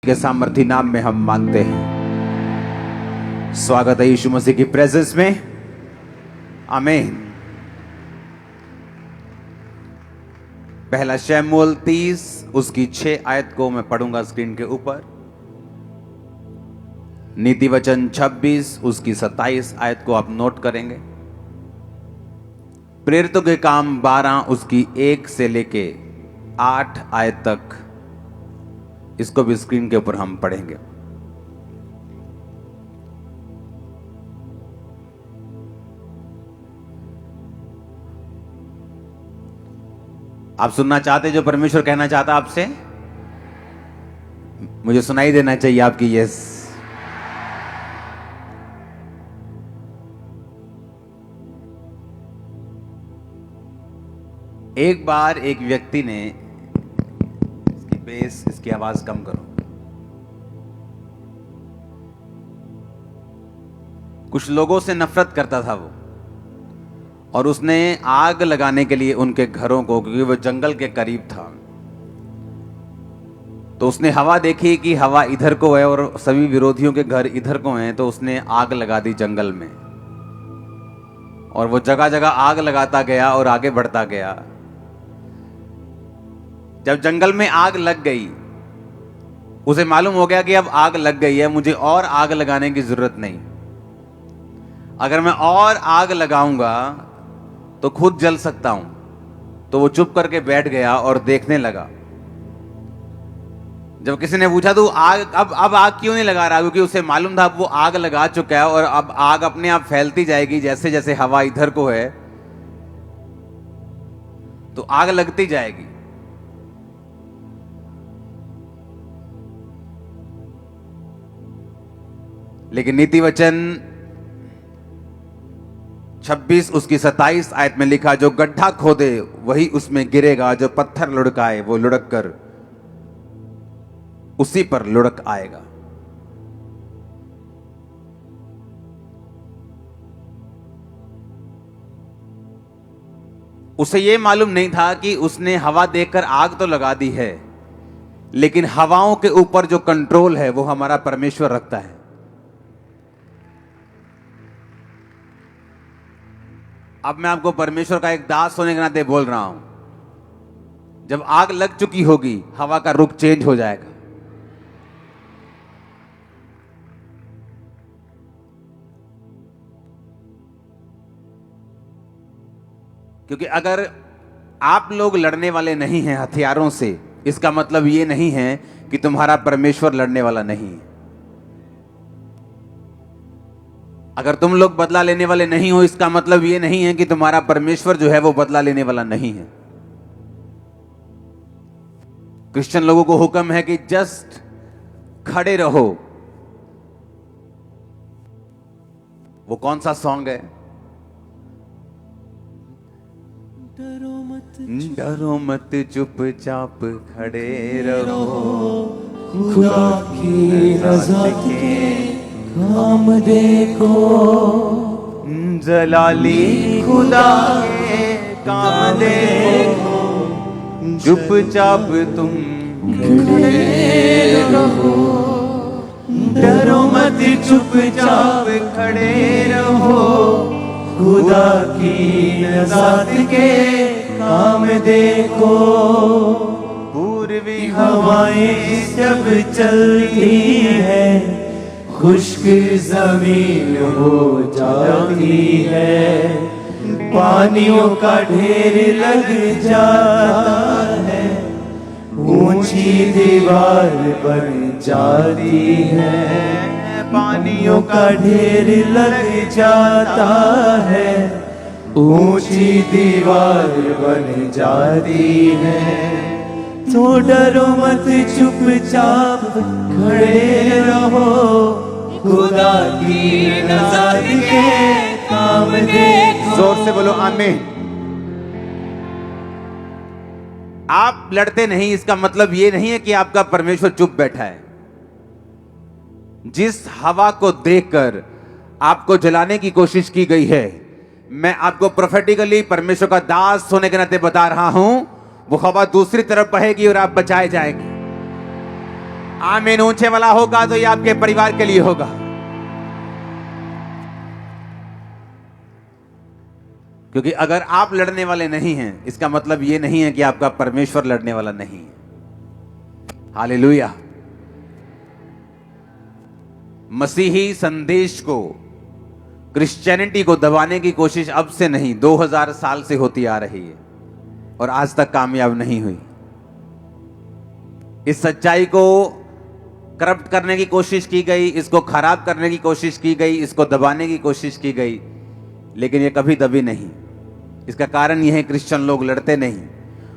के सामर्थी नाम में हम मांगते हैं। स्वागत है यीशु मसीह की प्रेजेंस में। आमीन। पहला शमूएल 30 उसकी 6 आयत को मैं पढ़ूंगा स्क्रीन के ऊपर। नीति वचन 26 उसकी 27 आयत को आप नोट करेंगे। प्रेरितों के काम 12 उसकी 1 से लेके 8 आयत तक, इसको भी स्क्रीन के ऊपर हम पढ़ेंगे। आप सुनना चाहते जो परमेश्वर कहना चाहता आपसे? मुझे सुनाई देना चाहिए आपकी यस। एक बार एक व्यक्ति ने, इसकी बेस, इसकी आवाज कम करो, कुछ लोगों से नफरत करता था वो, और उसने आग लगाने के लिए उनके घरों को, क्योंकि वो जंगल के करीब था, तो उसने हवा देखी कि हवा इधर को है और सभी विरोधियों के घर इधर को हैं, तो उसने आग लगा दी जंगल में। और वो जगह जगह आग लगाता गया और आगे बढ़ता गया। जब जंगल में आग लग गई, उसे मालूम हो गया कि अब आग लग गई है, मुझे और आग लगाने की जरूरत नहीं। अगर मैं और आग लगाऊंगा तो खुद जल सकता हूं। तो वो चुप करके बैठ गया और देखने लगा। जब किसी ने पूछा तो अब आग क्यों नहीं लगा रहा, क्योंकि उसे मालूम था अब वो आग लगा चुका है और अब आग अपने आप फैलती जाएगी। जैसे जैसे हवा इधर को है तो आग लगती जाएगी। लेकिन नीति वचन 26 उसकी 27 आयत में लिखा, जो गड्ढा खोदे वही उसमें गिरेगा, जो पत्थर लुढ़काए वो लुढ़क कर उसी पर लुढ़क आएगा। उसे यह मालूम नहीं था कि उसने हवा देखकर आग तो लगा दी है, लेकिन हवाओं के ऊपर जो कंट्रोल है वो हमारा परमेश्वर रखता है। अब मैं आपको परमेश्वर का एक दास होने के नाते बोल रहा हूं, जब आग लग चुकी होगी हवा का रुख चेंज हो जाएगा। क्योंकि अगर आप लोग लड़ने वाले नहीं हैं हथियारों से, इसका मतलब यह नहीं है कि तुम्हारा परमेश्वर लड़ने वाला नहीं है। अगर तुम लोग बदला लेने वाले नहीं हो, इसका मतलब यह नहीं है कि तुम्हारा परमेश्वर जो है वो बदला लेने वाला नहीं है। क्रिश्चियन लोगों को हुक्म है कि जस्ट खड़े रहो। वो कौन सा सॉन्ग है? डरो मत चुपचाप खड़े रहो, खुदा की रज़ा के काम देखो, जलाली खुदा के काम देखो, चुपचाप तुम खड़े रहो। डरो मत चुपचाप खड़े रहो, खुदा की रज़ा के काम देखो। पूर्वी हवाएं जब चलती है, खुश्क जमीन हो जाती है, पानियों का ढेर लग जाता है, ऊंची दीवार बन जाती है, पानियों का ढेर लग जाता है, ऊंची दीवार बन जाती है। तो डरो मत चुपचाप खड़े रहो, खुदा की रज़ा के काम देखो। जोर से बोलो आमीन। आप लड़ते नहीं, इसका मतलब यह नहीं है कि आपका परमेश्वर चुप बैठा है। जिस हवा को देखकर आपको जलाने की कोशिश की गई है, मैं आपको प्रोफेटिकली परमेश्वर का दास होने के नाते बता रहा हूं, वो हवा दूसरी तरफ बहेगी और आप बचाए जाएंगे। आमीन ऊंचे वाला होगा तो ये आपके परिवार के लिए होगा। क्योंकि अगर आप लड़ने वाले नहीं हैं, इसका मतलब ये नहीं है कि आपका परमेश्वर लड़ने वाला नहीं है। हालेलुया। मसीही संदेश को, क्रिश्चियनिटी को दबाने की कोशिश अब से नहीं, 2000 साल से होती आ रही है और आज तक कामयाब नहीं हुई। इस सच्चाई को करप्ट करने की कोशिश की गई, इसको खराब करने की कोशिश की गई, इसको दबाने की कोशिश की गई, लेकिन ये कभी दबी नहीं। इसका कारण यह है क्रिश्चियन लोग लड़ते नहीं,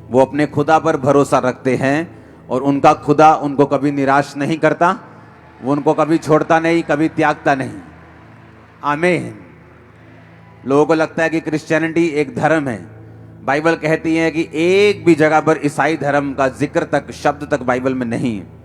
वो अपने खुदा पर भरोसा रखते हैं और उनका खुदा उनको कभी निराश नहीं करता, वो उनको कभी छोड़ता नहीं, कभी त्यागता नहीं। आमीन। लोगों को लगता है कि क्रिश्चियनिटी एक धर्म है। बाइबल कहती है कि एक भी जगह पर ईसाई धर्म का जिक्र तक, शब्द तक बाइबल में नहीं है।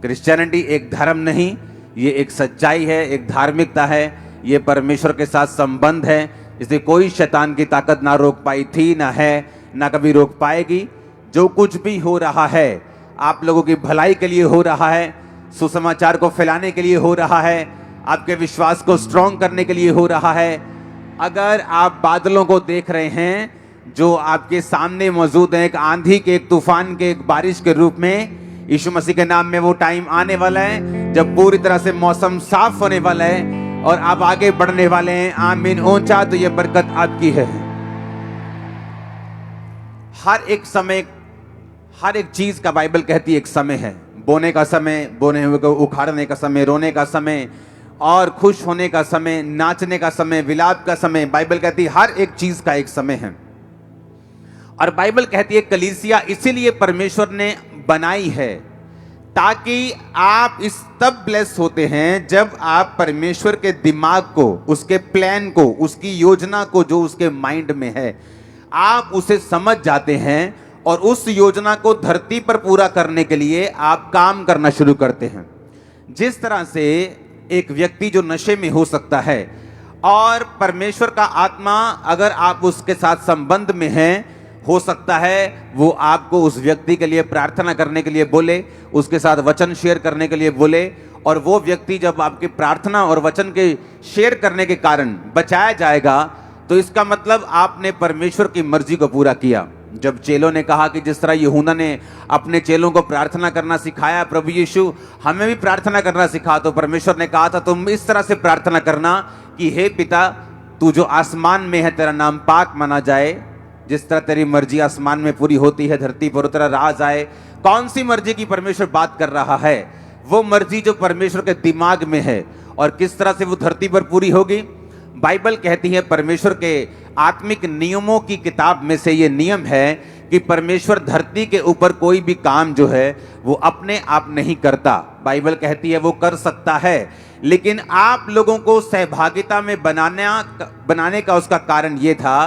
क्रिश्चियनिटी एक धर्म नहीं, ये एक सच्चाई है, एक धार्मिकता है, ये परमेश्वर के साथ संबंध है। इसलिए कोई शैतान की ताकत ना रोक पाई थी, ना है, ना कभी रोक पाएगी। जो कुछ भी हो रहा है आप लोगों की भलाई के लिए हो रहा है, सुसमाचार को फैलाने के लिए हो रहा है, आपके विश्वास को स्ट्रॉन्ग करने के लिए हो रहा है। अगर आप बादलों को देख रहे हैं जो आपके सामने मौजूद है, एक आंधी के, एक तूफान के, एक बारिश के रूप में, यीशु मसीह के नाम में वो टाइम आने वाला है जब पूरी तरह से मौसम साफ होने वाला है और आप आगे बढ़ने वाले हैं। आमीन ऊंचा तो ये बरकत आपकी है। हर एक समय, हर एक चीज का बाइबल कहती है एक समय है। बोने का समय, बोने हुए को उखाड़ने का समय, रोने का समय और खुश होने का समय, नाचने का समय, विलाप का समय। बाइबल कहती है हर एक चीज का एक समय है। और बाइबल कहती है कलीसिया इसीलिए परमेश्वर ने बनाई है ताकि आप इस तब ब्लेस होते हैं जब आप परमेश्वर के दिमाग को, उसके प्लान को, उसकी योजना को जो उसके माइंड में है, आप उसे समझ जाते हैं और उस योजना को धरती पर पूरा करने के लिए आप काम करना शुरू करते हैं। जिस तरह से एक व्यक्ति जो नशे में हो सकता है और परमेश्वर का आत्मा अगर आप उसके साथ संबंध में हैं, हो सकता है वो आपको उस व्यक्ति के लिए प्रार्थना करने के लिए बोले, उसके साथ वचन शेयर करने के लिए बोले, और वो व्यक्ति जब आपकी प्रार्थना और वचन के शेयर करने के कारण बचाया जाएगा तो इसका मतलब आपने परमेश्वर की मर्जी को पूरा किया। जब चेलों ने कहा कि जिस तरह यूहन्ना ने अपने चेलों को प्रार्थना करना सिखाया, प्रभु यीशु हमें भी प्रार्थना करना सिखा, तो परमेश्वर ने कहा था तुम इस तरह से प्रार्थना करना कि हे पिता, तू जो आसमान में है तेरा नाम पाक माना जाए, जिस तरह तेरी मर्जी आसमान में पूरी होती है धरती पर उतरा राज आए। कौन सी मर्जी की परमेश्वर बात कर रहा है? वो मर्जी जो परमेश्वर के दिमाग में है। और किस तरह से वो धरती पर पूरी होगी? बाइबल कहती है परमेश्वर के आत्मिक नियमों की किताब में से ये नियम है कि परमेश्वर धरती के ऊपर कोई भी काम जो है वो अपने आप नहीं करता। बाइबल कहती है वो कर सकता है, लेकिन आप लोगों को सहभागिता में बनाने का उसका कारण ये था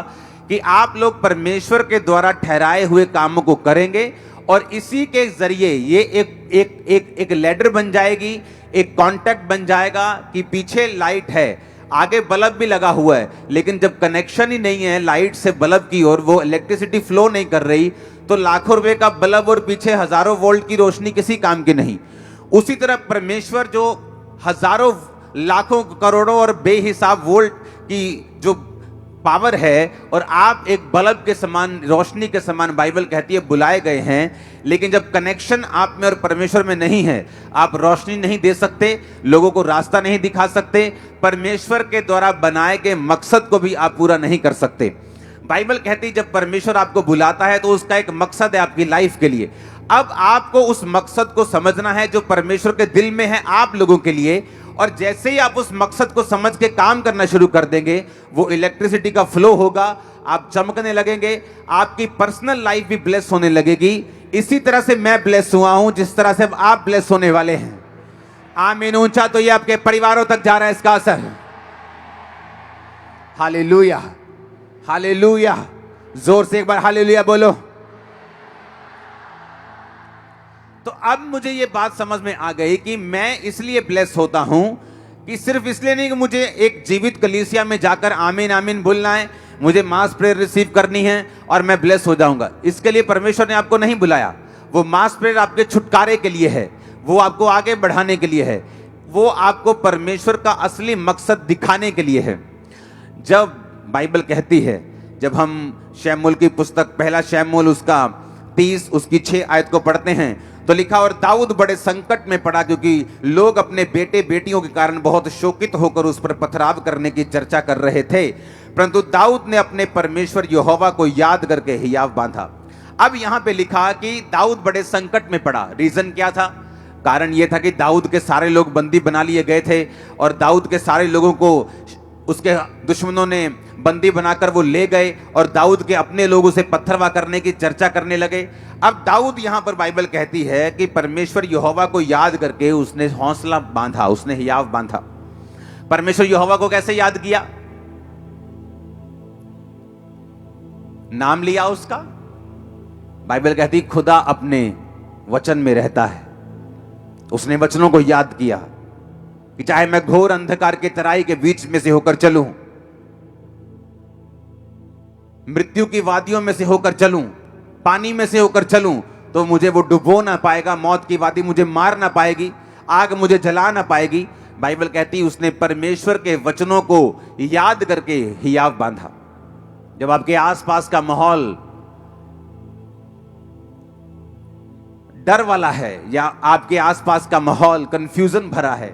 कि आप लोग परमेश्वर के द्वारा ठहराए हुए कामों को करेंगे और इसी के जरिए ये एक लैडर बन जाएगी, एक कांटेक्ट बन जाएगा कि पीछे लाइट है, आगे बल्ब भी लगा हुआ है, लेकिन जब कनेक्शन ही नहीं है लाइट से बल्ब की ओर, वो इलेक्ट्रिसिटी फ्लो नहीं कर रही, तो लाखों रुपए का बल्ब और पीछे हजारों वोल्ट की रोशनी किसी काम की नहीं। उसी तरह परमेश्वर जो हजारों, लाखों, करोड़ों और बेहिसाब वोल्ट की जो पावर है और आप एक बल्ब के समान, रोशनी के समान बाइबल कहती है बुलाए गए हैं, लेकिन जब कनेक्शन आप में और परमेश्वर में नहीं है, आप रोशनी नहीं दे सकते, लोगों को रास्ता नहीं दिखा सकते, परमेश्वर के द्वारा बनाए गए मकसद को भी आप पूरा नहीं कर सकते। बाइबल कहती है जब परमेश्वर आपको बुलाता है तो उसका एक मकसद है आपकी लाइफ के लिए। अब आपको उस मकसद को समझना है जो परमेश्वर के दिल में है आप लोगों के लिए, और जैसे ही आप उस मकसद को समझ के काम करना शुरू कर देंगे, वो इलेक्ट्रिसिटी का फ्लो होगा, आप चमकने लगेंगे, आपकी पर्सनल लाइफ भी ब्लेस होने लगेगी। इसी तरह से मैं ब्लेस हुआ हूं जिस तरह से आप ब्लेस होने वाले हैं। आमीन ऊंचा तो ये आपके परिवारों तक जा रहा है इसका असर। हालेलुया, हालेलुया, जोर से एक बार हालेलुया बोलो। तो अब मुझे ये बात समझ में आ गई कि मैं इसलिए ब्लेस होता हूं कि सिर्फ इसलिए नहीं कि मुझे एक जीवित कलीसिया में जाकर आमीन आमीन बोलना है, मुझे मास प्रेयर रिसीव करनी है और मैं ब्लेस हो जाऊंगा। इसके लिए परमेश्वर ने आपको नहीं बुलाया। वो मास प्रेयर आपके छुटकारे के लिए है, वो आपको आगे बढ़ाने के लिए है, वो आपको परमेश्वर का असली मकसद दिखाने के लिए है। जब बाइबल कहती है, जब हम शमूएल की पुस्तक पहला शमूएल उसका 30 उसकी 6 आयत को पढ़ते हैं तो लिखा, और दाऊद बड़े संकट में पड़ा क्योंकि लोग अपने बेटे बेटियों के कारण बहुत शोकित होकर उस पर पथराव करने की चर्चा कर रहे थे, परंतु दाऊद ने अपने परमेश्वर यहोवा को याद करके हियाव बांधा। अब यहां पे लिखा कि दाऊद बड़े संकट में पड़ा। रीजन क्या था? कारण यह था कि दाऊद के सारे लोग बंदी बना लिए गए थे और दाऊद के सारे लोगों को उसके दुश्मनों ने बंदी बनाकर वो ले गए और दाऊद के अपने लोग उसे पत्थरवा करने की चर्चा करने लगे। अब दाऊद यहां पर बाइबल कहती है कि परमेश्वर यहोवा को याद करके उसने हौसला बांधा, उसने हियाव बांधा। परमेश्वर यहोवा को कैसे याद किया? नाम लिया उसका। बाइबल कहती खुदा अपने वचन में रहता है। उसने वचनों को याद किया कि चाहे मैं घोर अंधकार के तराई के बीच में से होकर चलूं, मृत्यु की वादियों में से होकर चलूं, पानी में से होकर चलूं, तो मुझे वो डुबो ना पाएगा, मौत की वादी मुझे मार ना पाएगी, आग मुझे जला ना पाएगी। बाइबल कहती उसने परमेश्वर के वचनों को याद करके हियाव बांधा। जब आपके आसपास का माहौल डर वाला है या आपके आसपास का माहौल कंफ्यूजन भरा है,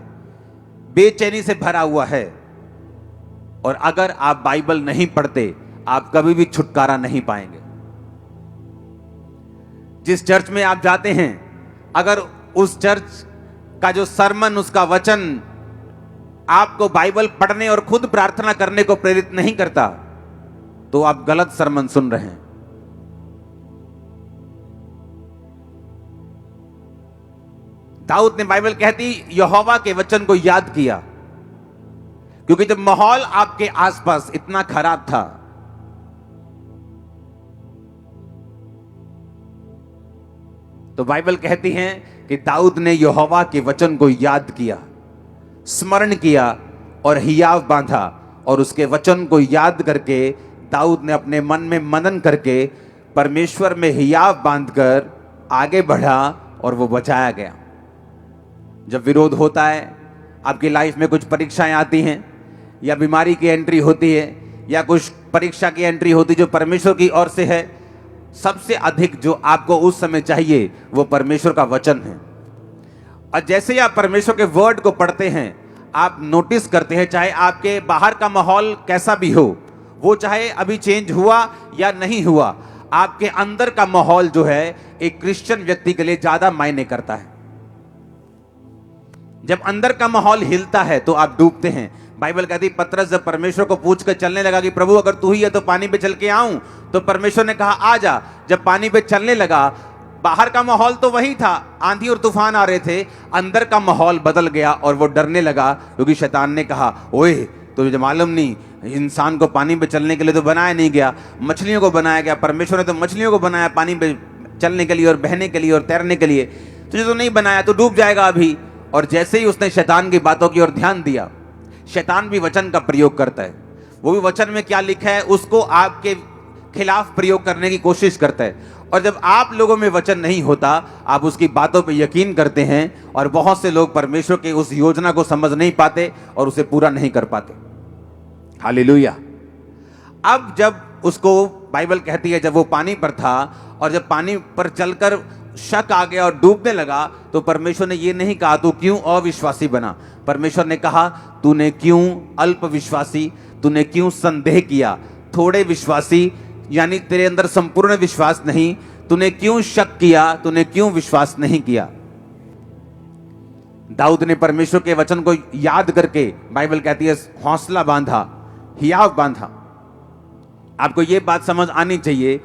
बेचैनी से भरा हुआ है, और अगर आप बाइबल नहीं पढ़ते आप कभी भी छुटकारा नहीं पाएंगे। जिस चर्च में आप जाते हैं, अगर उस चर्च का जो सरमन, उसका वचन आपको बाइबल पढ़ने और खुद प्रार्थना करने को प्रेरित नहीं करता, तो आप गलत सरमन सुन रहे हैं। दाऊद ने, बाइबल कहती, यहोवा के वचन को याद किया, क्योंकि जब माहौल आपके आसपास इतना खराब था, तो बाइबल कहती है कि दाऊद ने यहोवा के वचन को याद किया, स्मरण किया और हियाव बांधा, और उसके वचन को याद करके दाऊद ने अपने मन में मनन करके परमेश्वर में हियाव बांधकर आगे बढ़ा और वो बचाया गया। जब विरोध होता है, आपकी लाइफ में कुछ परीक्षाएं आती हैं, या बीमारी की एंट्री होती है, या कुछ परीक्षा की एंट्री होती जो परमेश्वर की ओर से है, सबसे अधिक जो आपको उस समय चाहिए वो परमेश्वर का वचन है। और जैसे ही आप परमेश्वर के वर्ड को पढ़ते हैं, आप नोटिस करते हैं, चाहे आपके बाहर का माहौल कैसा भी हो, वो चाहे अभी चेंज हुआ या नहीं हुआ, आपके अंदर का माहौल जो है एक क्रिश्चियन व्यक्ति के लिए ज्यादा मायने करता है। जब अंदर का माहौल हिलता है तो आप डूबते हैं। बाइबल कहती, पतरस जब परमेश्वर को पूछ कर चलने लगा कि प्रभु अगर तू ही है तो पानी पे चल के आऊं, तो परमेश्वर ने कहा आ जा। जब पानी पे चलने लगा, बाहर का माहौल तो वही था, आंधी और तूफान आ रहे थे, अंदर का माहौल बदल गया और वो डरने लगा, क्योंकि शैतान ने कहा, ओए तुझे मालूम नहीं, इंसान को पानी पे चलने के लिए तो बनाया नहीं गया, मछलियों को बनाया गया। परमेश्वर ने तो मछलियों को बनाया पानी पे चलने के लिए और बहने के लिए और तैरने के लिए, तुझे तो नहीं बनाया, तो डूब जाएगा अभी। और जैसे ही उसने शैतान की बातों की ओर ध्यान दिया, शैतान भी वचन का प्रयोग करता है, वो भी वचन में क्या लिखा है उसको आपके खिलाफ प्रयोग करने की कोशिश करता है। और जब आप लोगों में वचन नहीं होता, आप उसकी बातों पे यकीन करते हैं, और बहुत से लोग परमेश्वर के उस योजना को समझ नहीं पाते और उसे पूरा नहीं कर पाते। हालेलुया। अब जब उसको, बाइबल कहती है, जब वो पानी पर था और जब पानी पर चलकर शक आ गया और डूबने लगा, तो परमेश्वर ने ये नहीं कहा तू क्यों अविश्वासी बना। परमेश्वर ने कहा तूने क्यों अल्प विश्वासी, तूने क्यों संदेह किया, थोड़े विश्वासी, यानी तेरे अंदर संपूर्ण विश्वास नहीं, तूने क्यों शक किया, तूने क्यों विश्वास नहीं किया। दाऊद ने परमेश्वर के वचन को याद करके, बाइबल कहती है, हौसला बांधा, हियाव बांधा। आपको यह बात समझ आनी चाहिए,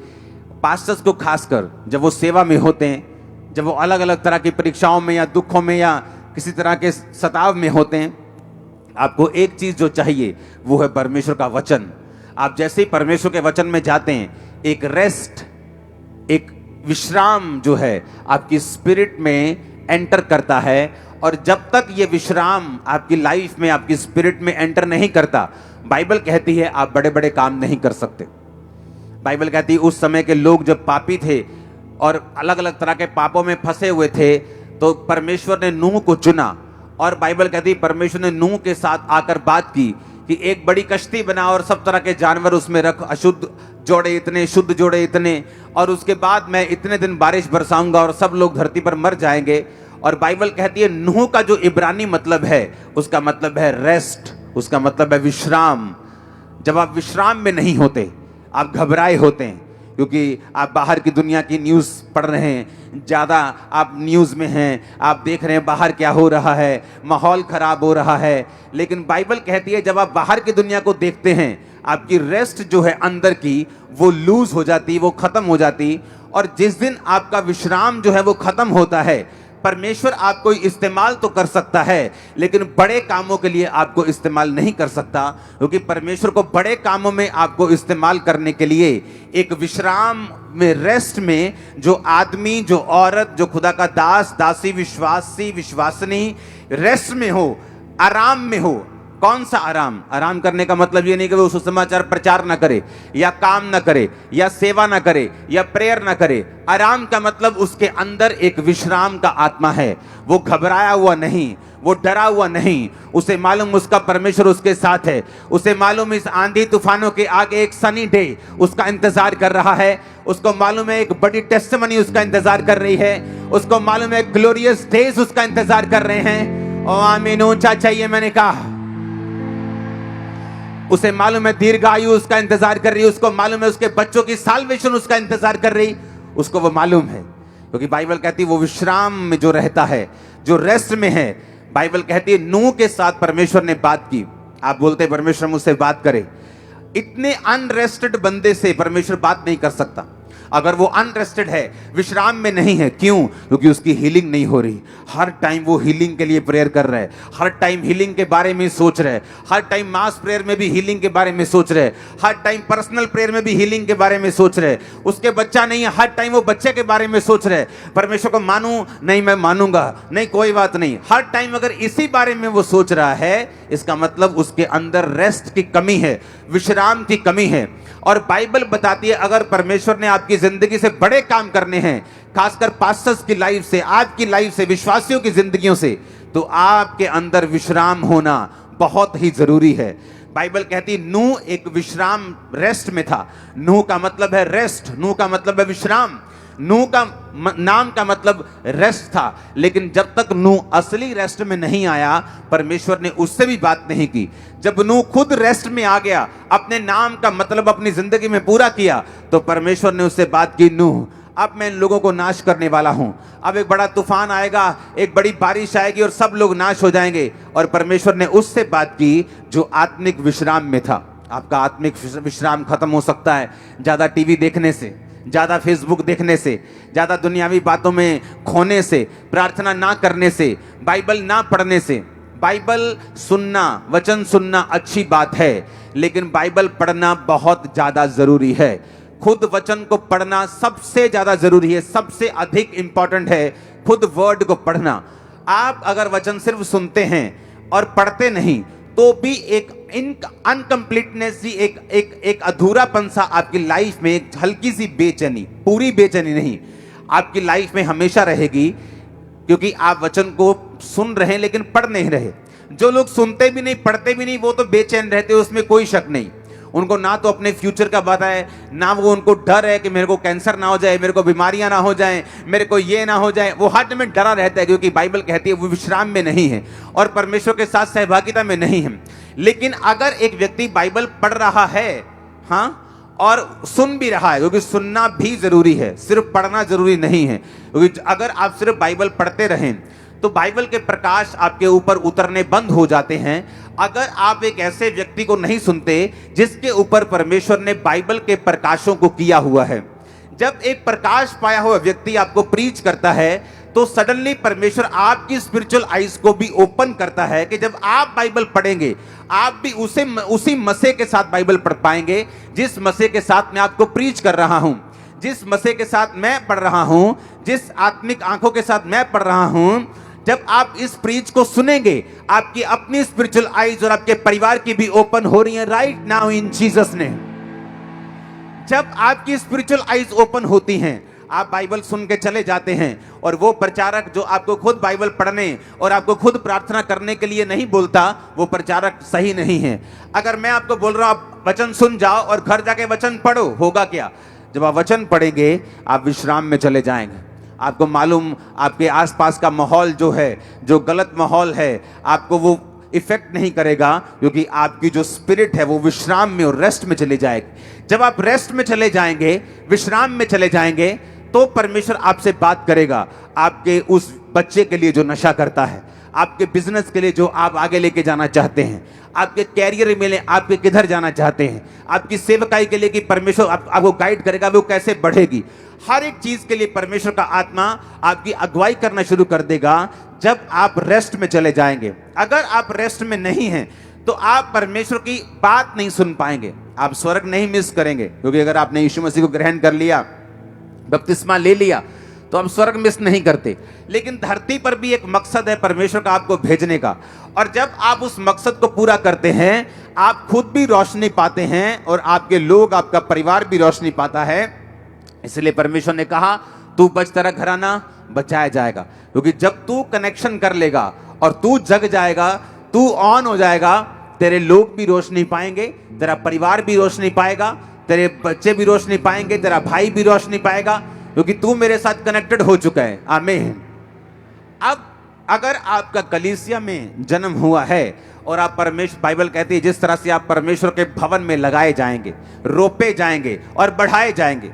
पास्टर्स को खासकर जब वो सेवा में होते हैं, जब वो अलग अलग तरह की परीक्षाओं में या दुखों में या किसी तरह के सताव में होते हैं, आपको एक चीज जो चाहिए वो है परमेश्वर का वचन। आप जैसे ही परमेश्वर के वचन में जाते हैं, एक रेस्ट, एक विश्राम जो है आपकी स्पिरिट में एंटर करता है। और जब तक ये विश्राम आपकी लाइफ में, आपकी स्पिरिट में एंटर नहीं करता, बाइबल कहती है आप बड़े बड़े काम नहीं कर सकते। बाइबल कहती है उस समय के लोग जब पापी थे और अलग अलग तरह के पापों में फंसे हुए थे, तो परमेश्वर ने नूह को चुना, और बाइबल कहती है परमेश्वर ने नूह के साथ आकर बात की कि एक बड़ी कश्ती बना और सब तरह के जानवर उसमें रख, अशुद्ध जोड़े इतने, शुद्ध जोड़े इतने, और उसके बाद मैं इतने दिन बारिश बरसाऊंगा और सब लोग धरती पर मर जाएंगे। और बाइबल कहती है नूह का जो इब्रानी मतलब है उसका मतलब है रेस्ट, उसका मतलब है विश्राम। जब आप विश्राम में नहीं होते, आप घबराए होते हैं, क्योंकि आप बाहर की दुनिया की न्यूज़ पढ़ रहे हैं, ज़्यादा आप न्यूज़ में हैं, आप देख रहे हैं बाहर क्या हो रहा है, माहौल ख़राब हो रहा है। लेकिन बाइबल कहती है जब आप बाहर की दुनिया को देखते हैं, आपकी रेस्ट जो है अंदर की वो लूज हो जाती, वो ख़त्म हो जाती। और जिस दिन आपका विश्राम जो है वो ख़त्म होता है, परमेश्वर आपको इस्तेमाल तो कर सकता है लेकिन बड़े कामों के लिए आपको इस्तेमाल नहीं कर सकता, क्योंकि परमेश्वर को बड़े कामों में आपको इस्तेमाल करने के लिए एक विश्राम में, रेस्ट में, जो आदमी, जो औरत, जो खुदा का दास, दासी, विश्वासी, विश्वासनी रेस्ट में हो, आराम में हो। कौन सा आराम? आराम करने का मतलब ये नहीं कि वो सुसमाचार प्रचार ना करे, या काम ना करे, या सेवा ना करे, या प्रेयर ना करे। आराम का मतलब उसके अंदर एक विश्राम का आत्मा है। वो घबराया हुआ नहीं, वो डरा हुआ नहीं, उसे मालूम उसका परमेश्वर उसके साथ है। उसे मालूम इस आंधी तूफानों के आगे एक सनी डे उसका इंतजार कर रहा है। उसको मालूम है एक बड़ी टेस्टिमनी उसका इंतजार कर रही है। उसको मालूम है ग्लोरियस डेज उसका इंतजार कर रहे हैं। ओ आमीन, ऊंचा चाहिए मैंने कहा। उसे मालूम है दीर्घायु उसका इंतजार कर रही है। उसको मालूम है उसके बच्चों की साल्वेशन उसका इंतजार कर रही, उसको वो मालूम है, क्योंकि बाइबल कहती है वो विश्राम में जो रहता है, जो रेस्ट में है। बाइबल कहती है नूह के साथ परमेश्वर ने बात की। आप बोलते हैं परमेश्वर मुझसे बात करे। इतने अनरेस्टेड बंदे से परमेश्वर बात नहीं कर सकता अगर वो अनरेस्टेड है, विश्राम में नहीं है। क्यों? क्योंकि उसकी हीलिंग नहीं हो रही। हर टाइम वो हीलिंग के लिए प्रेयर कर रहे हैं, हर टाइम हीलिंग के बारे में सोच रहे हैं, हर टाइम मास प्रेयर में भी हीलिंग के बारे में सोच रहे हैं, हर टाइम पर्सनल प्रेयर में भी हीलिंग के बारे में सोच रहे हैं। उसके बच्चा नहीं है, हर टाइम वो बच्चे के बारे में सोच रहे हैं। परमेश्वर को मानूं नहीं, मैं मानूंगा नहीं, कोई बात नहीं। हर टाइम अगर इसी बारे में वो सोच रहा है, इसका मतलब उसके अंदर रेस्ट की कमी है, विश्राम की कमी है। और बाइबल बताती है अगर परमेश्वर ने आपकी जिंदगी से बड़े काम करने हैं, खासकर पास्टर्स की लाइफ से, आपकी लाइफ से, विश्वासियों की जिंदगियों से, तो आपके अंदर विश्राम होना बहुत ही जरूरी है। बाइबल कहती नूह एक विश्राम, रेस्ट में था। नूह का मतलब है रेस्ट, नूह का मतलब है विश्राम। नूह का नाम का मतलब रेस्ट था। लेकिन जब तक नूह असली रेस्ट में नहीं आया, परमेश्वर ने उससे भी बात नहीं की। जब नूह खुद रेस्ट में आ गया, अपने नाम का मतलब अपनी जिंदगी में पूरा किया, तो परमेश्वर ने उससे बात की, नूह अब मैं इन लोगों को नाश करने वाला हूं। अब एक बड़ा तूफान आएगा, एक बड़ी बारिश आएगी और सब लोग नाश हो जाएंगे। और परमेश्वर ने उससे बात की जो आत्मिक विश्राम में था। आपका आत्मिक विश्राम खत्म हो सकता है ज्यादा टीवी देखने से, ज्यादा फेसबुक देखने से, ज्यादा दुनियावी बातों में खोने से, प्रार्थना ना करने से, बाइबल ना पढ़ने से। बाइबल सुनना, वचन सुनना अच्छी बात है, लेकिन बाइबल पढ़ना बहुत ज्यादा जरूरी है। खुद वचन को पढ़ना सबसे ज्यादा जरूरी है, सबसे अधिक इंपॉर्टेंट है खुद वर्ड को पढ़ना। आप अगर वचन सिर्फ सुनते हैं और पढ़ते नहीं, तो भी एक अनकंप्लीटनेस, एक अधूरापन सा आपकी लाइफ में, एक हल्की सी बेचैनी, पूरी बेचैनी नहीं, आपकी लाइफ में हमेशा रहेगी, क्योंकि आप वचन को सुन रहे हैं लेकिन पढ़ नहीं रहे। जो लोग सुनते भी नहीं, पढ़ते भी नहीं, वो तो बेचैन रहते, उसमें कोई शक नहीं। उनको ना तो अपने फ्यूचर का पता है, ना वो उनको डर है कि मेरे को कैंसर ना हो जाए, मेरे को बीमारियां ना हो जाए, मेरे को ये ना हो जाए। वो हर में डरा रहता है, क्योंकि बाइबल कहती है वो विश्राम में नहीं है और परमेश्वर के साथ सहभागिता में नहीं है। लेकिन अगर एक व्यक्ति बाइबल पढ़ रहा है, हाँ, और सुन भी रहा है, क्योंकि सुनना भी जरूरी है, सिर्फ पढ़ना जरूरी नहीं है। क्योंकि अगर आप सिर्फ बाइबल पढ़ते रहें तो बाइबल के प्रकाश आपके ऊपर उतरने बंद हो जाते हैं। अगर आप एक ऐसे व्यक्ति को नहीं सुनते जिसके ऊपर परमेश्वर ने बाइबल के प्रकाशों को किया हुआ है, जब एक प्रकाश पाया हुआ व्यक्ति आपको प्रीच करता है, तो सडनली परमेश्वर आपकी स्पिरिचुअल आईज को भी ओपन करता है कि जब आप बाइबल पढ़ेंगे, आप भी उसी मसीह के साथ बाइबल पढ़ पाएंगे जिस मसीह के साथ मैं आपको प्रीच कर रहा हूं, जिस मसीह के साथ मैं पढ़ रहा हूं, जिस आत्मिक आंखों के साथ मैं पढ़ रहा हूं। जब आप इस प्रीच को सुनेंगे, आपकी अपनी स्पिरिचुअल आईज और आपके परिवार की भी ओपन हो रही है right now in Jesus name. जब आपकी स्पिरिचुअल आईज ओपन होती हैं, आप बाइबल सुन के चले जाते हैं और वो प्रचारक जो आपको खुद बाइबल पढ़ने और आपको खुद प्रार्थना करने के लिए नहीं बोलता, वो प्रचारक सही नहीं है। अगर मैं आपको बोल रहा हूं आप वचन सुन जाओ और घर जाके वचन पढ़ो, होगा क्या? जब आप वचन पढ़ेंगे आप विश्राम में चले जाएंगे। आपको मालूम आपके आसपास का माहौल जो है, जो गलत माहौल है, आपको वो इफेक्ट नहीं करेगा, क्योंकि आपकी जो स्पिरिट है वो विश्राम में और रेस्ट में चले जाएगी। जब आप रेस्ट में चले जाएंगे, विश्राम में चले जाएंगे, तो परमेश्वर आपसे बात करेगा। आपके उस बच्चे के लिए जो नशा करता है, आपके बिजनेस के लिए जो आप आगे लेके जाना चाहते हैं, आपके कैरियर में आपके किधर जाना चाहते हैं, आपकी सेवकाई के लिए कि परमेश्वर आपको गाइड करेगा वो कैसे बढ़ेगी, हर एक चीज के लिए परमेश्वर का आत्मा आपकी अगुवाई करना शुरू कर देगा जब आप रेस्ट में चले जाएंगे। अगर आप रेस्ट में नहीं हैं तो आप परमेश्वर की बात नहीं सुन पाएंगे, आप स्वर्ग नहीं मिस करेंगे। क्योंकि अगर आपने यीशु मसीह को ग्रहण कर लिया, बपतिस्मा ले लिया, तो आप स्वर्ग मिस नहीं करते। लेकिन धरती पर भी एक मकसद है परमेश्वर का आपको भेजने का, और जब आप उस मकसद को पूरा करते हैं, आप खुद भी रोशनी पाते हैं और आपके लोग, आपका परिवार भी रोशनी पाता है। इसलिए परमेश्वर ने कहा तू बच, तेरा घराना बचाया जाएगा। क्योंकि जब तू कनेक्शन कर लेगा और तू जग जाएगा, तू ऑन हो जाएगा, तेरे लोग भी रोशनी पाएंगे, तेरा परिवार भी रोशनी पाएगा, तेरे बच्चे भी रोशनी पाएंगे, तेरा भाई भी रोशनी पाएगा, क्योंकि तू मेरे साथ कनेक्टेड हो चुका है। आमीन। अब अगर आपका कलीसिया में जन्म हुआ है और आप परमेश्वर, बाइबल कहती है जिस तरह से आप परमेश्वर के भवन में लगाए जाएंगे, रोपे जाएंगे और बढ़ाए जाएंगे।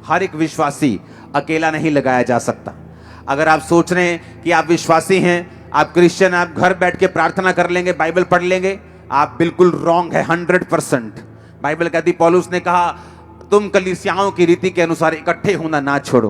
हर एक विश्वासी अकेला नहीं लगाया जा सकता। अगर आप सोच रहे हैं कि आप विश्वासी हैं, आप क्रिश्चियन, आप घर बैठ के प्रार्थना कर लेंगे, बाइबल पढ़ लेंगे, आप बिल्कुल रॉन्ग है 100%। बाइबल कहती, पौलुस ने कहा तुम कलीसियाओं की रीति के अनुसार इकट्ठे होना ना छोड़ो।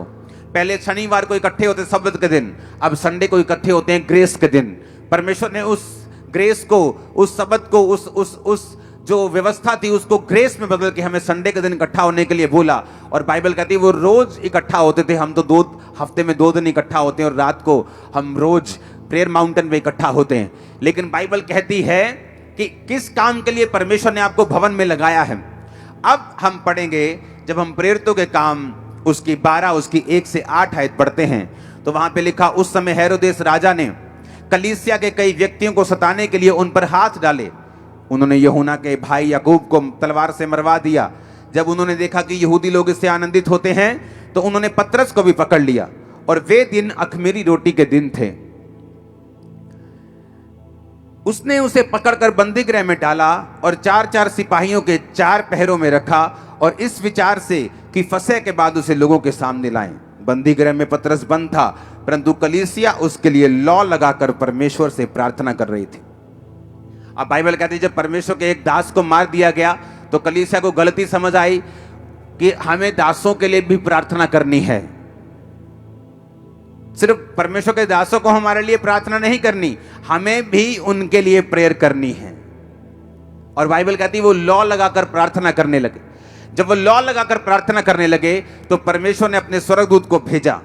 पहले शनिवार को इकट्ठे होते सब्त के दिन, अब संडे को इकट्ठे होते हैं ग्रेस के दिन। परमेश्वर ने उस ग्रेस को, उस सब्त को, उस जो व्यवस्था थी उसको ग्रेस में बदल के हमें संडे के दिन इकट्ठा होने के लिए बोला। और बाइबल कहती है वो रोज इकट्ठा होते थे, हम तो हफ्ते में 2 दिन इकट्ठा होते हैं और रात को हम रोज प्रेयर माउंटेन पे इकट्ठा होते हैं। लेकिन बाइबल कहती है कि किस काम के लिए परमेश्वर ने आपको भवन में लगाया है। अब हम पढ़ेंगे, जब हम प्रेरितों के काम उसकी 12 उसकी 1 से 8 आयत पढ़ते हैं, तो वहां पे लिखा, उस समय हेरोदेस राजा ने कलीसिया के कई व्यक्तियों को सताने के लिए उन पर हाथ डाले। उन्होंने यूहन्ना के भाई याकूब को तलवार से मरवा दिया। जब उन्होंने देखा कि यहूदी लोग इससे आनंदित होते हैं, तो उन्होंने पतरस को भी पकड़ लिया। और वे दिन अख़मीरी रोटी के दिन थे। उसने उसे पकड़कर बंदीगृह में डाला और 4-4 सिपाहियों के 4 पहरों में रखा, और इस विचार से कि फसह के बाद उसे लोगों के सामने लाएं। बंदीगृह में पतरस बंद था, परंतु कलीसिया उसके लिए लौ लगाकर परमेश्वर से प्रार्थना कर रही थी। अब बाइबल कहती है जब परमेश्वर के एक दास को मार दिया गया, तो कलीसिया को गलती समझ आई कि हमें दासों के लिए भी प्रार्थना करनी है। सिर्फ परमेश्वर के दासों को हमारे लिए प्रार्थना नहीं करनी, हमें भी उनके लिए प्रेयर करनी है। और बाइबल कहती है वो लौ लगाकर प्रार्थना करने लगे। जब वो लौ लगाकर प्रार्थना करने लगे, तो परमेश्वर ने अपने स्वर्गदूत को भेजा,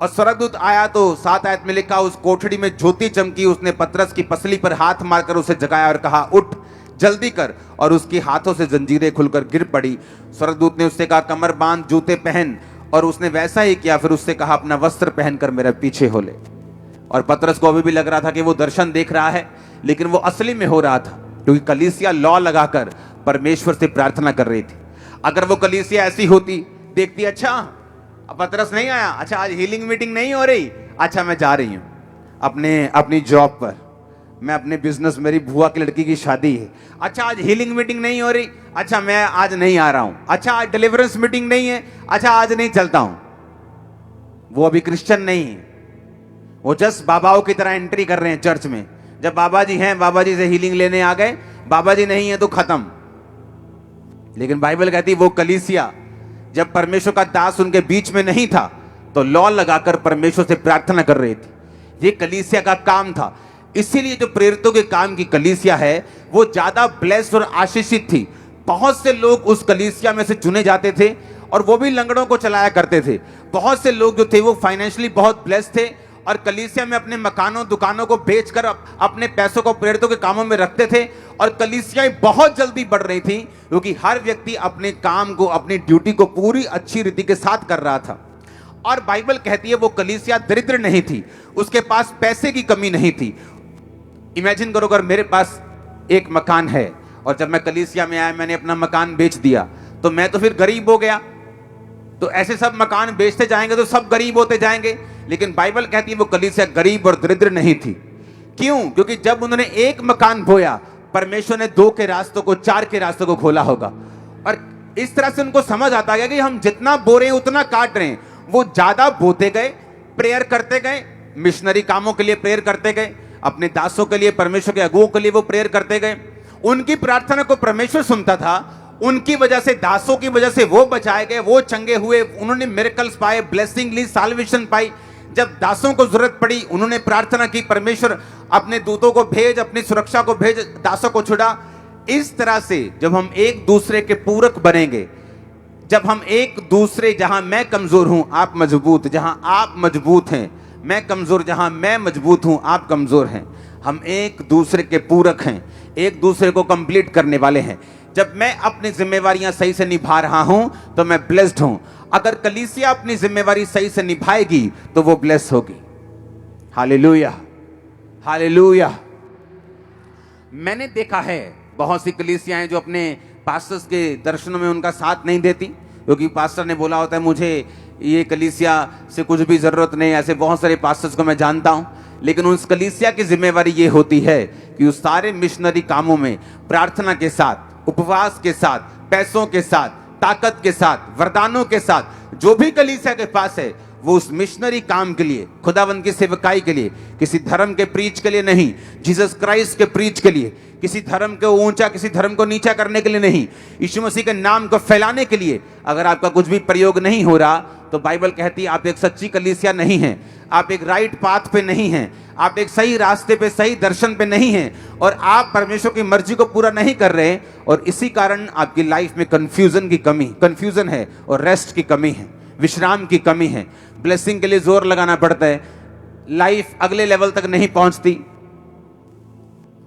और स्वर्गदूत आया तो 7 आयत में लिखा, उस कोठरी में ज्योति चमकी, उसने पतरस की पसली पर हाथ मारकर उसे जगाया और कहा, उठ जल्दी कर। और उसके हाथों से जंजीरें खुलकर गिर पड़ी। स्वर्गदूत ने उससे कहा, कमर बांध, जूते पहन। और उसने वैसा ही किया। फिर उससे कहा, अपना वस्त्र पहनकर मेरे पीछे हो ले। और पतरस को अभी भी लग रहा था कि वो दर्शन देख रहा है, लेकिन वो असली में हो रहा था, क्योंकि कलीसिया लौ लगाकर परमेश्वर से प्रार्थना कर रही थी। अगर वो कलीसिया ऐसी होती, देखती, अच्छा अब पतरस नहीं आया, अच्छा आज हीलिंग मीटिंग नहीं हो रही, अच्छा मैं जा रही हूं अपनी जॉब पर, मैं अपने बिजनेस, मेरी बुआ की लड़की की शादी है, अच्छा आज हीलिंग मीटिंग नहीं हो रही, अच्छा मैं आज नहीं आ रहा हूं, अच्छा आज डिलीवरेंस मीटिंग नहीं है, अच्छा आज नहीं चलता हूं। वो अभी क्रिश्चियन नहीं है, वो जस्ट बाबाओं की तरह एंट्री कर रहे हैं चर्च में। जब बाबा जी हैं, बाबा जी से हीलिंग लेने आ गए, बाबा जी नहीं है तो खत्म। लेकिन बाइबल कहती है वो कलीसिया, जब परमेश्वर का दास उनके बीच में नहीं था, तो लौ लगाकर परमेश्वर से प्रार्थना कर रही थी। ये कलीसिया का काम था। इसीलिए जो प्रेरितों के काम की कलीसिया है, वो ज्यादा ब्लेस्ड और आशीषित थी। बहुत से लोग उस कलीसिया में से चुने जाते थे, और वो भी लंगड़ों को चलाया करते थे। बहुत से लोग जो थे वो फाइनेंशियली बहुत ब्लेस्ड थे, और कलीसिया में अपने मकानों दुकानों को बेचकर अपने पैसों को प्रेरितों के कामों में रखते थे, और कलीसियाएं बहुत जल्दी बढ़ रही थी क्योंकि हर व्यक्ति अपने काम को, अपनी ड्यूटी को पूरी अच्छी रीति के साथ कर रहा था। और बाइबल कहती है वो कलीसिया दरिद्र नहीं थी, उसके पास पैसे की कमी नहीं थी। इमेजिन करो अगर मेरे पास एक मकान है और जब मैं कलीसिया में आया मैंने अपना मकान बेच दिया, तो मैं तो फिर गरीब हो गया। तो ऐसे सब मकान बेचते जाएंगे तो सब गरीब होते जाएंगे। लेकिन बाइबल कहती है वो कलीसिया गरीब और दरिद्र नहीं थी। क्यों? क्योंकि जब उन्होंने एक मकान बोया, परमेश्वर ने 2 के रास्तों को, 4 के रास्तों को खोला होगा। और इस तरह से उनको समझ आता गया कि हम जितना बो रहे हैं उतना काट रहे हैं। वो ज्यादा बोते गए, प्रेयर करते गए, मिशनरी कामों के लिए प्रेयर करते गए, अपने दासों के लिए, परमेश्वर के अगुओं के लिए वो प्रेयर करते गए। उनकी प्रार्थना को परमेश्वर सुनता था। उनकी वजह से, दासों की वजह से वो बचाए गए, वो चंगे हुए, उन्होंने मिरेकल्स पाए, ब्लेसिंग ली, साल्वेशन पाई। जब दासों को जरूरत पड़ी उन्होंने प्रार्थना की, परमेश्वर अपने दूतों को भेज, अपनी सुरक्षा को भेज, दासों को छुड़ा। इस तरह से जब हम एक दूसरे के पूरक बनेंगे, जब हम एक दूसरे, जहां मैं कमजोर हूं आप मजबूत, जहां आप मजबूत हैं मैं कमजोर, जहां मैं मजबूत हूं आप कमजोर हैं, हम एक दूसरे के पूरक हैं, एक दूसरे को कंप्लीट करने वाले हैं। जब मैं अपनी जिम्मेवारियां सही से निभा रहा हूं तो मैं ब्लेस्ड हूं। अगर कलीसिया अपनी जिम्मेवारी सही से निभाएगी तो वो ब्लेस होगी। Hallelujah, hallelujah. मैंने देखा है बहुत सी कलीसियाएं जो अपने पास्टर्स के दर्शनों में उनका साथ नहीं देती, क्योंकि पास्टर ने बोला होता है मुझे ये कलीसिया से कुछ भी जरूरत नहीं। ऐसे बहुत सारे पास्टर्स को मैं जानता हूं, लेकिन उस कलीसिया की जिम्मेवारी ये होती है कि उस सारे मिशनरी कामों में प्रार्थना के साथ, उपवास के साथ, पैसों के साथ, ताकत के साथ, वरदानों के साथ, जो भी कलीसिया के पास है वो उस मिशनरी काम के लिए, खुदावंद की सेवकाई के लिए, किसी धर्म के प्रीच के लिए नहीं, जीसस क्राइस्ट के प्रीच के लिए, किसी धर्म को ऊंचा, किसी धर्म को नीचा करने के लिए नहीं, यीशु मसीह के नाम को फैलाने के लिए। अगर आपका कुछ भी प्रयोग नहीं हो रहा तो बाइबल कहती है आप एक सच्ची कलीसिया नहीं हैं, आप एक राइट पाथ पे नहीं हैं, आप एक सही रास्ते पे, सही दर्शन पे नहीं हैं, और आप परमेश्वर की मर्जी को पूरा नहीं कर रहे। और इसी कारण आपकी लाइफ में कंफ्यूजन है और रेस्ट की कमी है, विश्राम की कमी है। ब्लेसिंग के लिए जोर लगाना पड़ता है, लाइफ अगले लेवल तक नहीं पहुंचती।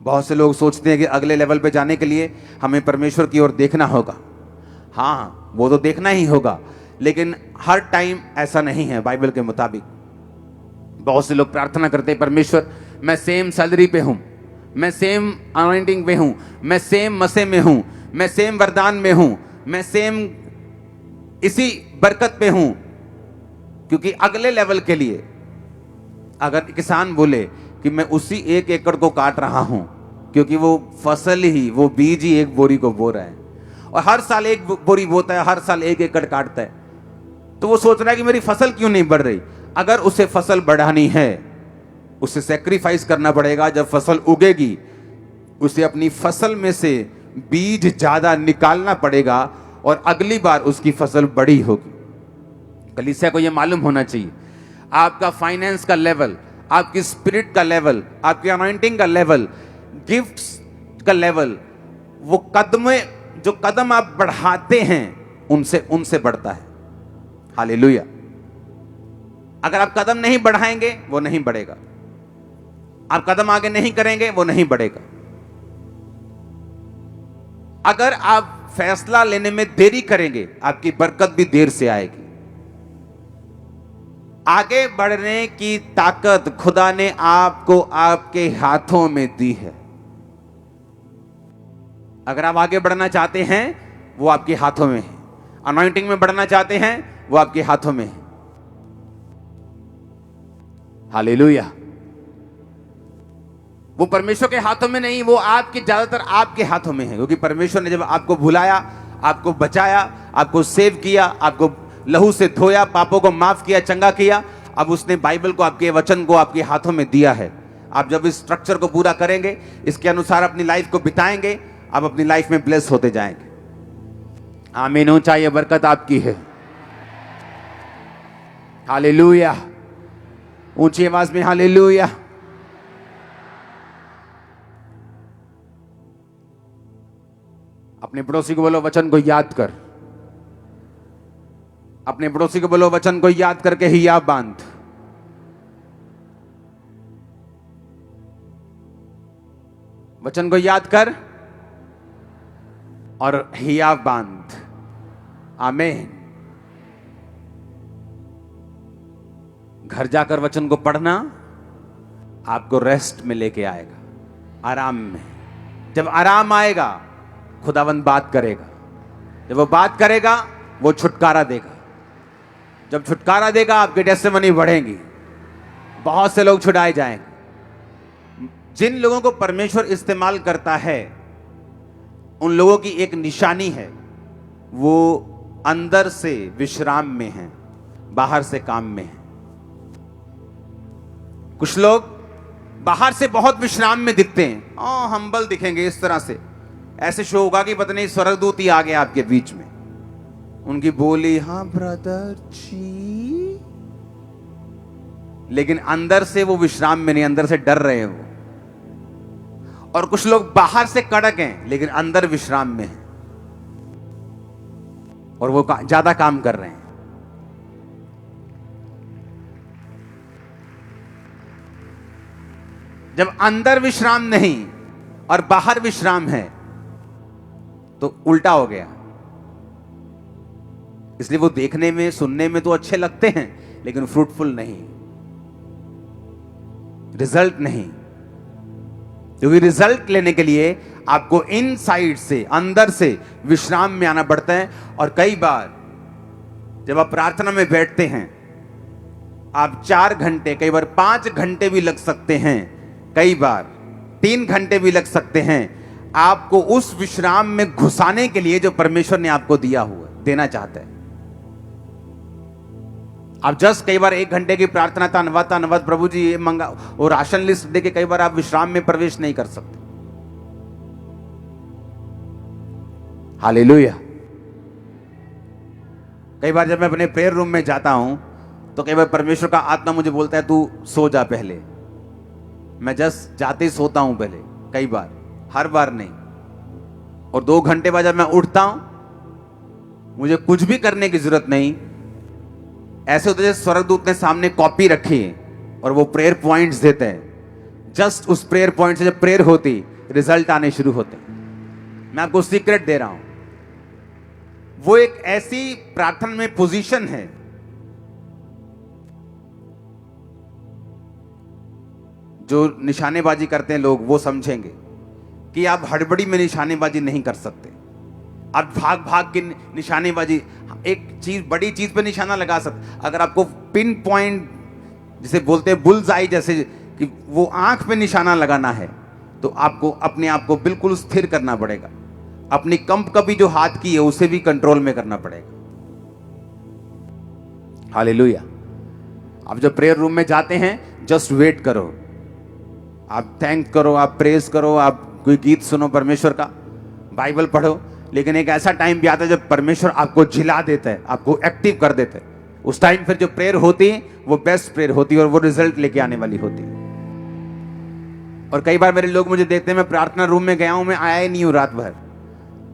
बहुत से लोग सोचते हैं कि अगले लेवल पे जाने के लिए हमें परमेश्वर की ओर देखना होगा। हाँ, वो तो देखना ही होगा, लेकिन हर टाइम ऐसा नहीं है बाइबल के मुताबिक। बहुत से लोग प्रार्थना करते हैं, परमेश्वर मैं सेम सैलरी पे हूं, मैं सेम अनॉइंटिंग पे हूं, मैं सेम मसे में हूं, मैं सेम वरदान में हूं, मैं सेम इसी बरकत पे हूं। क्योंकि अगले लेवल के लिए अगर किसान बोले कि मैं उसी 1 एकड़ को काट रहा हूं, क्योंकि वो फसल ही, वो बीज ही 1 बोरी को बो रहा है और हर साल 1 बोरी बोता है, हर साल 1 एकड़ काटता है, तो वो सोच रहा है कि मेरी फसल क्यों नहीं बढ़ रही। अगर उसे फसल बढ़ानी है, उसे सेक्रीफाइस करना पड़ेगा। जब फसल उगेगी उसे अपनी फसल में से बीज ज्यादा निकालना पड़ेगा और अगली बार उसकी फसल बड़ी होगी। कलीसिया को यह मालूम होना चाहिए आपका फाइनेंस का लेवल, आपकी स्पिरिट का लेवल, आपकी अनॉइंटिंग का लेवल, गिफ्ट्स का लेवल, वो जो कदम आप बढ़ाते हैं उनसे बढ़ता है। हालेलुया। अगर आप कदम नहीं बढ़ाएंगे वो नहीं बढ़ेगा, आप कदम आगे नहीं करेंगे वो नहीं बढ़ेगा। अगर आप फैसला लेने में देरी करेंगे आपकी बरकत भी देर से आएगी। आगे बढ़ने की ताकत खुदा ने आपको आपके हाथों में दी है। अगर आप आगे बढ़ना चाहते हैं वो आपके हाथों में है, अनॉइंटिंग में बढ़ना चाहते हैं वो आपके हाथों में है। हालेलुया। वो परमेश्वर के हाथों में नहीं, वो ज्यादातर आपके हाथों में है, क्योंकि परमेश्वर ने जब आपको भुलाया, आपको बचाया, आपको सेव किया, आपको लहू से धोया, पापों को माफ किया, चंगा किया, अब उसने बाइबल को, आपके वचन को आपके हाथों में दिया है। आप जब इस स्ट्रक्चर को पूरा करेंगे, इसके अनुसार अपनी लाइफ को बिताएंगे, आप अपनी लाइफ में ब्लेस होते जाएंगे। आमीन। ऊंचा ये बरकत आपकी है। हालेलुया। ऊंची आवाज में हालेलुया। अपने पड़ोसी को बोलो वचन को याद कर। अपने पड़ोसी को बोलो वचन को याद करके ही आप बांध। वचन को याद कर और हिया बांध। आमीन। घर जाकर वचन को पढ़ना आपको रेस्ट में लेके आएगा, आराम में। जब आराम आएगा खुदावंद बात करेगा। जब वो बात करेगा वो छुटकारा देगा। जब छुटकारा देगा आपकी टेस्टिमनी बढ़ेंगी, बहुत से लोग छुड़ाए जाएंगे। जिन लोगों को परमेश्वर इस्तेमाल करता है उन लोगों की एक निशानी है, वो अंदर से विश्राम में है, बाहर से काम में है। कुछ लोग बाहर से बहुत विश्राम में दिखते हैं, हम्बल दिखेंगे इस तरह से, ऐसे शो होगा कि पता नहीं स्वर्गदूत ही आ गया आपके बीच में। उनकी बोली हाँ ब्रदर जी, लेकिन अंदर से वो विश्राम में नहीं, अंदर से डर रहे हैं वो। और कुछ लोग बाहर से कड़क हैं लेकिन अंदर विश्राम में हैं और वो ज्यादा काम कर रहे हैं। जब अंदर विश्राम नहीं और बाहर विश्राम है तो उल्टा हो गया। इसलिए वो देखने में सुनने में तो अच्छे लगते हैं लेकिन फ्रूटफुल नहीं, रिजल्ट नहीं। क्योंकि रिजल्ट लेने के लिए आपको इनसाइड से, अंदर से विश्राम में आना पड़ता है। और कई बार जब आप प्रार्थना में बैठते हैं, आप 4 घंटे, कई बार 5 घंटे भी लग सकते हैं, कई बार 3 घंटे भी लग सकते हैं, आपको उस विश्राम में घुसाने के लिए जो परमेश्वर ने आपको दिया हुआ, देना चाहता है। आप जस्ट कई बार 1 घंटे की प्रार्थना, धन्यवाद प्रभु जी ये मंगा, वो राशन लिस्ट देके कई बार आप विश्राम में प्रवेश नहीं कर सकते। हालेलुया। कई बार जब मैं अपने प्रेयर रूम में जाता हूं तो कई बार परमेश्वर का आत्मा मुझे बोलता है तू सो जा पहले। मैं जस्ट जाते ही सोता हूं पहले, कई बार, हर बार नहीं। और 2 घंटे बाद जब मैं उठता हूं, मुझे कुछ भी करने की जरूरत नहीं। ऐसे होते जैसे स्वर्गदूत ने सामने कॉपी रखी है और वो प्रेयर पॉइंट्स देते हैं। जस्ट उस प्रेयर पॉइंट से जब प्रेयर होती, रिजल्ट आने शुरू होते। मैं आपको सीक्रेट दे रहा हूं, वो एक ऐसी प्रार्थना में पोजीशन है जो निशानेबाजी करते हैं लोग, वो समझेंगे कि आप हड़बड़ी में निशानेबाजी नहीं कर सकते। आप भाग भाग के निशानेबाजी, एक चीज, बड़ी चीज पे निशाना लगा सकते। अगर आपको पिन पॉइंट जिसे बोलते हैं बुल्स आई, जैसे कि वो आंख पे निशाना लगाना है, तो आपको अपने आप को बिल्कुल स्थिर करना पड़ेगा। अपनी कंप कभी जो हाथ की है उसे भी कंट्रोल में करना पड़ेगा। हालेलुया। आप जब प्रेयर रूम में जाते हैं, जस्ट वेट करो, आप थैंक करो, आप प्रेज करो, आप कोई गीत सुनो परमेश्वर का, बाइबल पढ़ो। लेकिन एक ऐसा टाइम भी आता है जब परमेश्वर आपको झिला देता है, आपको एक्टिव कर देता है। उस टाइम फिर जो प्रेयर होती है वो बेस्ट प्रेयर होती है और वो रिजल्ट लेके आने वाली होती है। और कई बार मेरे लोग मुझे देखते हैं, मैं प्रार्थना रूम में गया हूं, मैं आया ही नहीं हूं रात भर,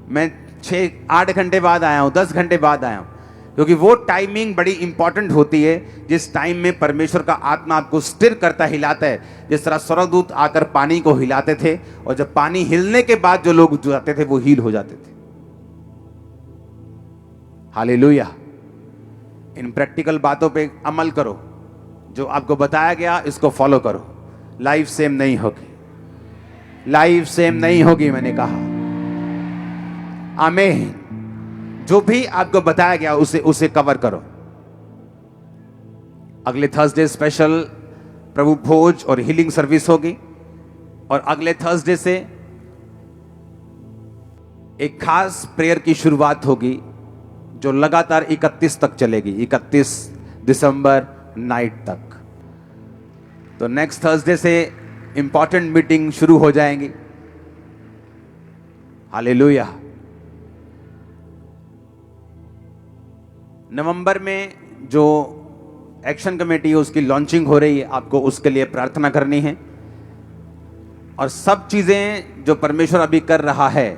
मैं 6-8 घंटे बाद आया हूं, 10 घंटे बाद आया हूं। क्योंकि वो टाइमिंग बड़ी इंपॉर्टेंट होती है जिस टाइम में परमेश्वर का आत्मा आपको स्थिर करता, हिलाता है। जिस तरह स्वर्गदूत आकर पानी को हिलाते थे और जब पानी हिलने के बाद जो लोग जाते थे वो हील हो जाते थे। हालेलुया। इन प्रैक्टिकल बातों पे अमल करो, जो आपको बताया गया इसको फॉलो करो। लाइफ सेम नहीं होगी, लाइफ सेम नहीं होगी, मैंने कहा। आमीन। जो भी आपको बताया गया उसे कवर करो। अगले थर्सडे स्पेशल प्रभु भोज और हीलिंग सर्विस होगी और अगले थर्सडे से एक खास प्रेयर की शुरुआत होगी जो लगातार 31 तक चलेगी, 31 दिसंबर नाइट तक। तो नेक्स्ट थर्सडे से इंपॉर्टेंट मीटिंग शुरू हो जाएंगी। हालेलुया। नवंबर में जो एक्शन कमेटी है उसकी लॉन्चिंग हो रही है, आपको उसके लिए प्रार्थना करनी है। और सब चीजें जो परमेश्वर अभी कर रहा है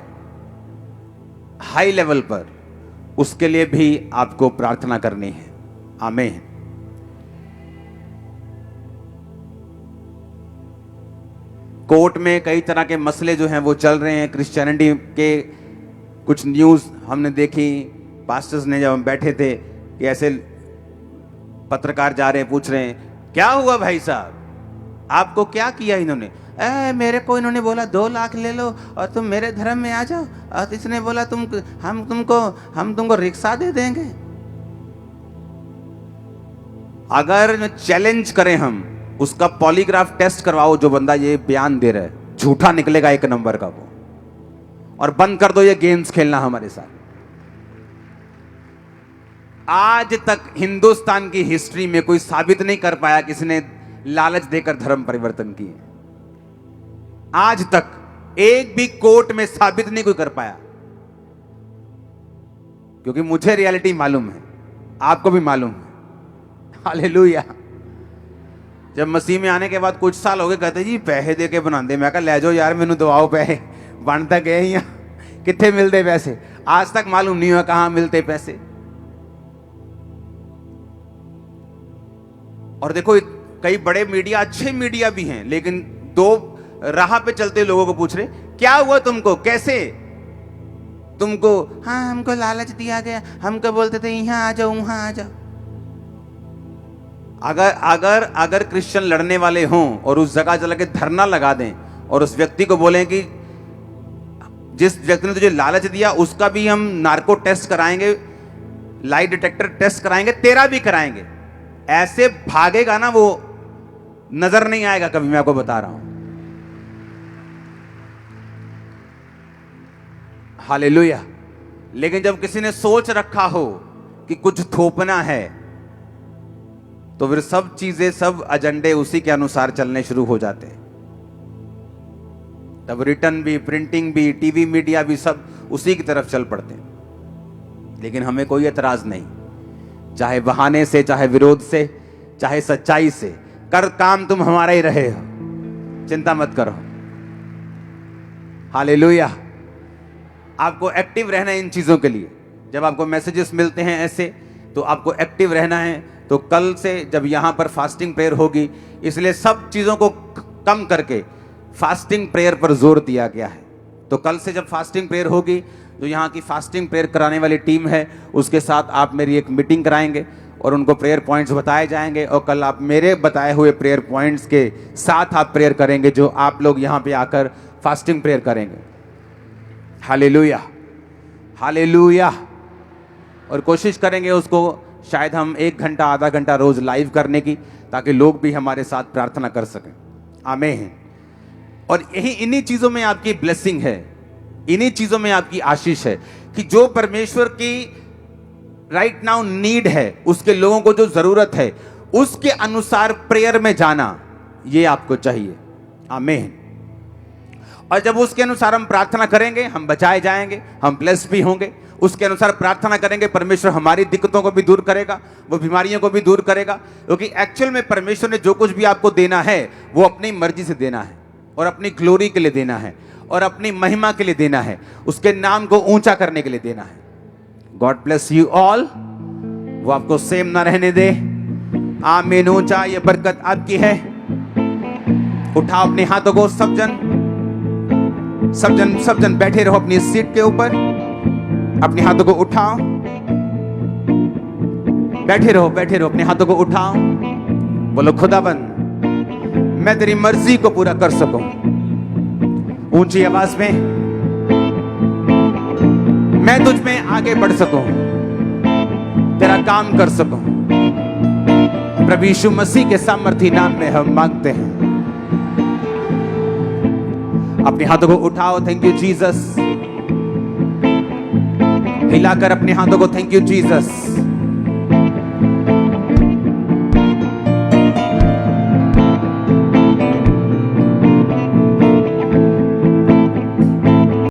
हाई लेवल पर, उसके लिए भी आपको प्रार्थना करनी है। आमीन। कोर्ट में कई तरह के मसले जो हैं वो चल रहे हैं। क्रिश्चियनिटी के कुछ न्यूज़ हमने देखी, पास्टर्स ने जब हम बैठे थे कि ऐसे पत्रकार जा रहे हैं, पूछ रहे हैं क्या हुआ भाई साहब, आपको क्या किया इन्होंने? मेरे को इन्होंने बोला 2 लाख ले लो और तुम मेरे धर्म में आ जाओ, और इसने बोला हम तुमको रिक्शा दे देंगे। अगर चैलेंज करें हम, उसका पॉलीग्राफ टेस्ट करवाओ, जो बंदा ये बयान दे रहा है झूठा निकलेगा 1 नंबर का वो, और बंद कर दो ये गेम्स खेलना हमारे साथ। आज तक हिंदुस्तान की हिस्ट्री में कोई साबित नहीं कर पाया किसी ने लालच देकर धर्म परिवर्तन किए। आज तक एक भी कोर्ट में साबित नहीं कोई कर पाया, क्योंकि मुझे रियलिटी मालूम है, आपको भी मालूम है। हालेलुया। जब मसीह में आने के बाद कुछ साल हो गए, कहते जी पैसे दे के बनाते, मैं कहा ले जाओ यार, मैनू दवाओ पैसे, बनता गए ही कितने मिलते पैसे। आज तक मालूम नहीं हुआ कहां मिलते पैसे। और देखो कई बड़े मीडिया, अच्छे मीडिया भी हैं, लेकिन 2 राह पे चलते लोगों को पूछ रहे क्या हुआ तुमको, कैसे तुमको? हाँ हमको लालच दिया गया, हमको बोलते थे यहां आ जाओ वहां आ जाओ। अगर क्रिश्चियन लड़ने वाले हों और उस जगह चला के धरना लगा दें और उस व्यक्ति को बोलें कि जिस व्यक्ति ने तुझे लालच दिया उसका भी हम नार्को टेस्ट कराएंगे, लाई डिटेक्टर टेस्ट कराएंगे, तेरा भी कराएंगे, ऐसे भागेगा ना वो, नजर नहीं आएगा कभी, मैं आपको बता रहा हूं। हालेलुया। लेकिन जब किसी ने सोच रखा हो कि कुछ थोपना है, तो फिर सब चीजें, सब एजेंडे उसी के अनुसार चलने शुरू हो जाते हैं। तब रिटर्न भी, प्रिंटिंग भी, टीवी मीडिया भी सब उसी की तरफ चल पड़ते हैं। लेकिन हमें कोई एतराज नहीं, चाहे बहाने से, चाहे विरोध से, चाहे सच्चाई से, कर काम तुम हमारा ही रहे हो, चिंता मत करो। हालेलुया। आपको एक्टिव रहना है इन चीजों के लिए। जब आपको मैसेजेस मिलते हैं ऐसे, तो आपको एक्टिव रहना है। तो कल से जब यहां पर फास्टिंग प्रेयर होगी, इसलिए सब चीजों को कम करके फास्टिंग प्रेयर पर जोर दिया गया है। तो कल से जब फास्टिंग प्रेयर होगी, जो यहाँ की फास्टिंग प्रेयर कराने वाली टीम है, उसके साथ आप मेरी एक मीटिंग कराएंगे और उनको प्रेयर पॉइंट्स बताए जाएंगे, और कल आप मेरे बताए हुए प्रेयर पॉइंट्स के साथ आप प्रेयर करेंगे, जो आप लोग यहाँ पे आकर फास्टिंग प्रेयर करेंगे। Hallelujah, hallelujah. और कोशिश करेंगे उसको शायद हम 1 घंटा, आधा घंटा रोज लाइव करने की, ताकि लोग भी हमारे साथ प्रार्थना कर सकें। आमीन। और यही इन्हीं चीजों में आपकी ब्लेसिंग है, इन्हीं चीजों में आपकी आशीष है, कि जो परमेश्वर की राइट नाउ नीड है, उसके लोगों को जो जरूरत है, उसके अनुसार प्रेयर में जाना, ये आपको चाहिए। आमीन। और जब उसके अनुसार हम प्रार्थना करेंगे, हम बचाए जाएंगे, हम ब्लेस भी होंगे। उसके अनुसार प्रार्थना करेंगे, परमेश्वर हमारी दिक्कतों को भी दूर करेगा, वो बीमारियों को भी दूर करेगा। क्योंकि एक्चुअल में परमेश्वर ने जो कुछ भी आपको देना है, वो अपनी मर्जी से देना है, और अपनी ग्लोरी के लिए देना है, और अपनी महिमा के लिए देना है, उसके नाम को ऊंचा करने के लिए देना है। God bless you all. वो आपको सेम ना रहने दे। आमीन। ऊंचा, ये बरकत आपकी है। उठाओ अपने हाथों को, सब जन बैठे रहो अपनी सीट के ऊपर, अपने हाथों को उठाओ, बैठे रहो अपने हाथों को उठाओ। बोलो खुदाबंद, मैं तेरी मर्जी को पूरा कर सकूं। ऊंची आवाज में, मैं तुझ में आगे बढ़ सकूं, तेरा काम कर सकूं। प्रभु यीशु मसीह के सामर्थी नाम में हम मांगते हैं। अपने हाथों को उठाओ। Thank you Jesus. हिलाकर अपने हाथों को, थैंक यू जीसस।